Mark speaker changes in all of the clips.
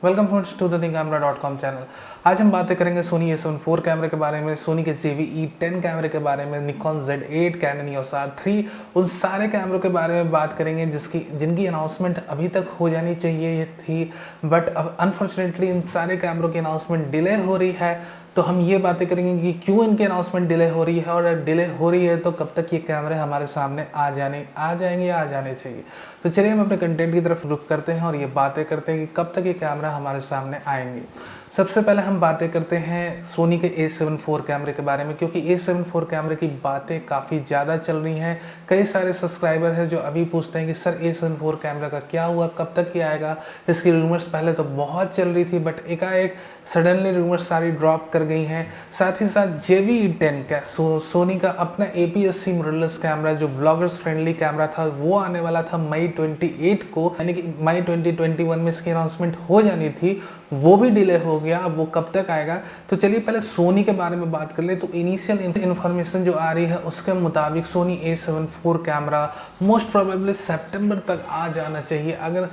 Speaker 1: Welcome friends to the camera.com channel. आज हम बातें करेंगे सोनी A7 IV कैमरे के बारे में, सोनी के JVE10 कैमरे के बारे में, Nikon Z8, cannon EOS R3, उन सारे कैमरों के बारे में बात करेंगे जिनकी अनाउंसमेंट अभी तक हो जानी चाहिए थी, बट अब अनफॉर्चुनेटली इन सारे कैमरों की अनाउंसमेंट डिले हो रही है। तो हम ये बातें करेंगे कि क्यों इनकी अनाउंसमेंट डिले हो रही है, और डिले हो रही है तो कब तक ये कैमरे हमारे सामने आ जाएंगे या आ जाने चाहिए। तो चलिए हम अपने कंटेंट की तरफ रुख करते हैं और ये बातें करते हैं कि कब तक ये कैमरा हमारे सामने आएंगे। सबसे पहले हम बातें करते हैं सोनी के A7 IV कैमरे के बारे में, क्योंकि A7 IV कैमरे की बातें काफ़ी ज़्यादा चल रही हैं। कई सारे सब्सक्राइबर हैं जो अभी पूछते हैं कि सर A7 IV कैमरा का क्या हुआ, कब तक ये आएगा। इसकी रूमर्स पहले तो बहुत चल रही थी, बट एकाएक सडनली रूमर्स सारी ड्रॉप कर गई हैं। साथ ही साथ JVE10 का सोनी का अपना APS-C मिररलेस कैमरा जो ब्लॉगर्स फ्रेंडली कैमरा था, वो आने वाला था मई 28 को, यानी कि मई 2021 में इसकी अनाउंसमेंट हो जानी थी, वो भी डिले हो गया। अब वो कब तक आएगा, तो चलिए पहले सोनी के बारे में बात कर ले। तो इनिशियल इन्फॉर्मेशन जो आ रही है उसके मुताबिक Sony A7 IV camera most probably सितंबर तक आ जाना चाहिए, अगर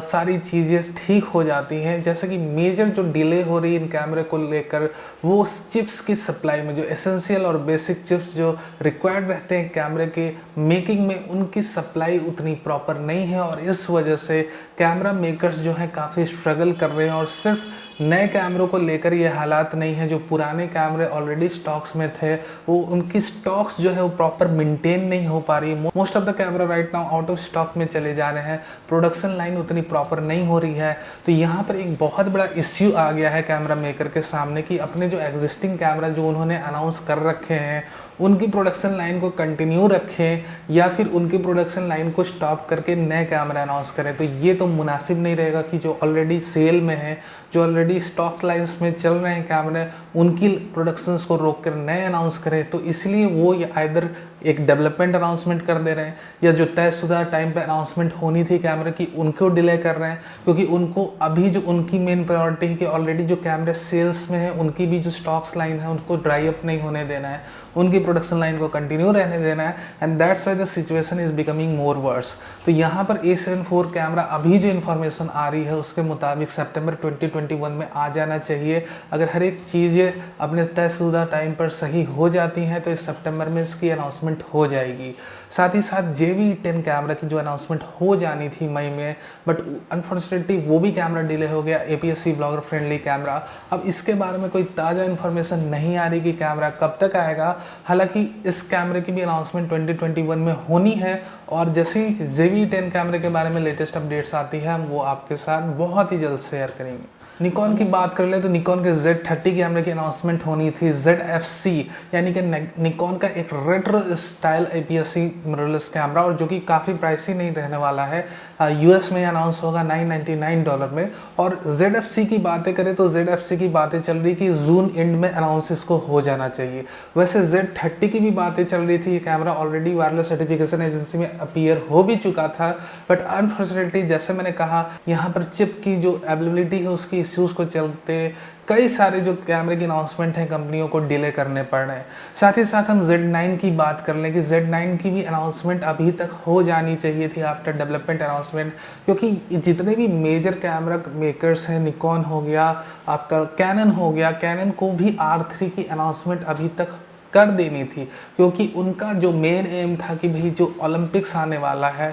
Speaker 1: सारी चीज़ें ठीक हो जाती हैं। जैसे कि मेजर जो डिले हो रही है इन कैमरे को लेकर, वो चिप्स की सप्लाई में, जो एसेंशियल और बेसिक चिप्स जो रिक्वायर्ड रहते हैं कैमरे के मेकिंग में, उनकी सप्लाई उतनी प्रॉपर नहीं है, और इस वजह से कैमरा मेकर्स जो हैं काफ़ी स्ट्रगल कर रहे हैं। और सिर्फ नए कैमरों को लेकर ये हालात नहीं है, जो पुराने कैमरे ऑलरेडी स्टॉक्स में थे वो उनकी स्टॉक्स जो है वो प्रॉपर मेंटेन नहीं हो पा रही है। Most of the camera right now out of stock में चले जा रहे हैं, प्रोडक्शन लाइन उतनी प्रॉपर नहीं हो रही है। तो यहाँ पर एक बहुत बड़ा इश्यू आ गया है कैमरा मेकर के सामने कि अपने जो एग्जिस्टिंग कैमरा जो उन्होंने अनाउंस कर रखे हैं उनकी प्रोडक्शन लाइन को कंटिन्यू रखें, या फिर उनकी प्रोडक्शन लाइन को स्टॉप करके नए कैमरा अनाउंस करें। तो ये तो मुनासिब नहीं रहेगा कि जो ऑलरेडी सेल में है, जो ऑलरेडी स्टॉक लाइन्स में चल रहे हैं कैमरे, उनकी प्रोडक्शंस को रोक कर नए अनाउंस करें। तो इसलिए वो आइदर एक डेवलपमेंट अनाउंसमेंट कर दे रहे हैं, या जो तयशुदा टाइम पे अनाउंसमेंट होनी थी कैमरे की उनको डिले कर रहे हैं, क्योंकि उनको अभी जो उनकी मेन प्रायोरिटी है कि ऑलरेडी जो कैमरे सेल्स में है उनकी भी जो स्टॉक्स लाइन है उनको ड्राई अप नहीं होने देना है, उनकी प्रोडक्शन लाइन को कंटिन्यू रहने देना है। And that's why the situation is becoming more verse. तो यहाँ पर A7 IV कैमरा अभी जो इन्फॉर्मेशन आ रही है उसके मुताबिक सितंबर 2021 में आ जाना चाहिए। अगर हर एक चीज़ें अपने तयशुदा टाइम पर सही हो जाती हैं तो इस सितंबर में इसकी अनाउंसमेंट हो जाएगी। साथ ही साथ JVE10 कैमरा की जो अनाउंसमेंट हो जानी थी मई में, बट अनफॉर्चुनेटली वो भी कैमरा डिले हो गया, APS-C ब्लॉगर फ्रेंडली कैमरा। अब इसके बारे में कोई ताज़ा इन्फॉर्मेशन नहीं आ रही कि कैमरा कब तक आएगा। हालांकि इस कैमरे की भी अनाउंसमेंट 2021 में होनी है, और जैसे ही JVE10 कैमरे के बारे में लेटेस्ट अपडेट्स आती है हम वो आपके साथ बहुत ही जल्द शेयर करेंगे। निकॉन की बात कर ले तो निकॉन के Z30 कैमरे की अनाउंसमेंट होनी थी, ZFC यानी कि निकॉन का एक retro style APS-C mirrorless camera, और जो कि काफ़ी प्राइसी नहीं रहने वाला है। US में अनाउंस होगा $999 में। और ZFC की बातें करें तो ZFC की बातें चल रही कि जून एंड में अनाउंस इसको हो जाना चाहिए। वैसे Z30 की भी बातें चल रही थी, ये camera already wireless certification agency में अपीयर हो भी चुका था, बट अनफॉर्चुनेटली जैसे मैंने कहा यहाँ पर चिप की जो अवेलेबिलिटी है उसकी इश्यूज़ को चलते कई सारे जो कैमरे की अनाउंसमेंट हैं कंपनियों को डिले करने पड़ रहे हैं। साथ ही साथ हम Z9 की बात कर लें कि Z9 की भी अनाउंसमेंट अभी तक हो जानी चाहिए थी आफ्टर डेवलपमेंट अनाउंसमेंट, क्योंकि जितने भी मेजर कैमरा मेकर्स हैं, निकॉन हो गया, आपका कैनन हो गया, कैनन को भी R3 की अनाउंसमेंट अभी तक कर देनी थी, क्योंकि उनका जो मेन एम था कि भाई जो ओलंपिक्स आने वाला है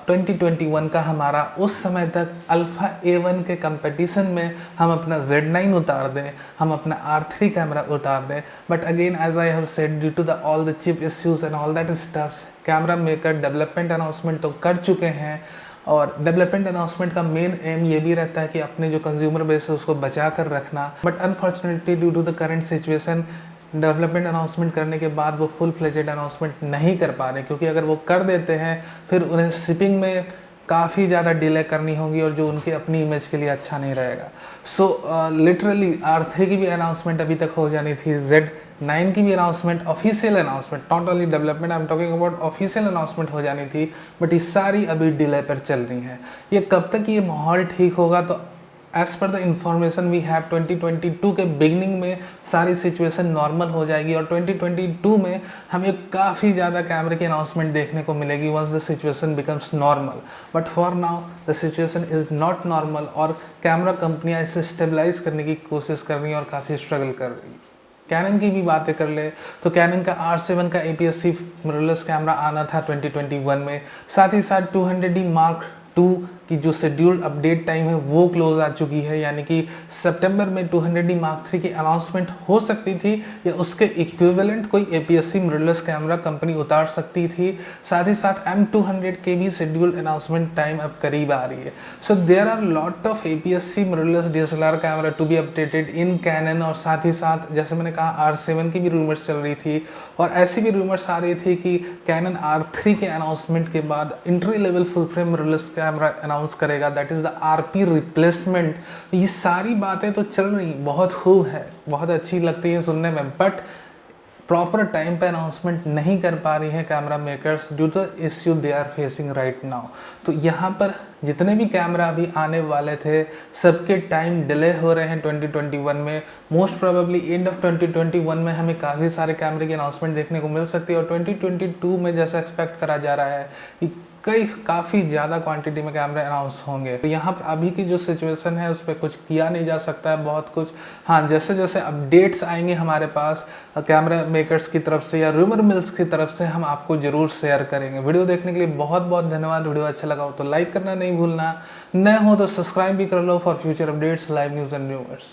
Speaker 1: 2021 का हमारा, उस समय तक अल्फा A1 के कंपटीशन में हम अपना Z9 उतार दें, हम अपना R3 कैमरा उतार दें। But again as I have said, due to the all the chip issues and all that stuffs, camera maker development announcement तो कर चुके हैं, और डेवलपमेंट अनाउंसमेंट का मेन एम ये भी रहता है कि अपने जो कंज्यूमर बेस है उसको बचा कर रखना। But unfortunately due to the current situation development announcement करने के बाद वो फुल फ्लेजेड अनाउंसमेंट नहीं कर पा रहे, क्योंकि अगर वो कर देते हैं फिर उन्हें शिपिंग में काफ़ी ज़्यादा डिले करनी होगी, और जो उनकी अपनी इमेज के लिए अच्छा नहीं रहेगा। सो लिटरली R3 की भी अनाउंसमेंट अभी तक हो जानी थी, Z9 की भी announcement, official announcement, not only development, I am talking about official announcement हो जानी थी, बट ये सारी अभी डिले पर चल रही हैं। ये कब तक ये माहौल ठीक होगा, तो as per the information we have 2022 के बिगनिंग में सारी सिचुएशन नॉर्मल हो जाएगी और 2022 में हमें काफ़ी ज़्यादा कैमरे की अनाउंसमेंट देखने को मिलेगी once the situation becomes normal. But for now the situation is not normal और कैमरा कंपनियाँ इसे स्टेबलाइज करने की कोशिश कर रही हैं और काफ़ी स्ट्रगल कर रही हैं। कैनन की भी बातें कर ले तो कैनन का R7 का APS-C मिररलेस कैमरा आना था 2021 में, साथ ही साथ 200D Mark II की जो शेड्यूल्ड अपडेट टाइम है वो क्लोज आ चुकी है, यानी कि सितंबर में 200D Mark III की अनाउंसमेंट हो सकती थी या उसके इक्विवेलेंट कोई APS-C मिररलेस कैमरा कंपनी उतार सकती थी। साथ ही साथ M200 के भी शेड्यूल्ड अनाउंसमेंट टाइम अब करीब आ रही है। So there are lot of APS-C mirrorless DSLR camera to be updated in Canon. और साथ ही साथ जैसे मैंने कहा R7 की भी रूमर्स चल रही थी और ऐसी भी रूमर्स आ रही थी कि कैनन R3 के अनाउंसमेंट के बाद entry level full frame mirrorless camera announce करेगा, that is the RP replacement. ये सारी बातें तो चल रही बहुत खूब है, बहुत अच्छी लगती है सुनने में, बट प्रॉपर टाइम पे अनाउंसमेंट नहीं कर पा रही है camera makers due to issue they are facing right now. तो यहाँ पर जितने भी कैमरा अभी आने वाले थे सबके टाइम डिले हो रहे हैं 2021 में। मोस्ट प्रोबेबली एंड ऑफ 2021 में हमें काफ़ी सारे कैमरे की अनाउंसमेंट देखने को मिल सकती है और 2022 में जैसा एक्सपेक्ट करा जा रहा है कि काफ़ी ज़्यादा क्वांटिटी में कैमरे अनाउंस होंगे। तो यहाँ पर अभी की जो सिचुएशन है उस पर कुछ किया नहीं जा सकता है बहुत कुछ। हाँ, जैसे जैसे अपडेट्स आएंगे हमारे पास कैमरा मेकर्स की तरफ से या रूमर मिल्स की तरफ से हम आपको ज़रूर शेयर करेंगे। वीडियो देखने के लिए बहुत बहुत धन्यवाद। वीडियो अच्छा लगा हो तो लाइक करना नहीं भूलना, नए हो तो सब्सक्राइब भी कर लो for future updates, live news and news.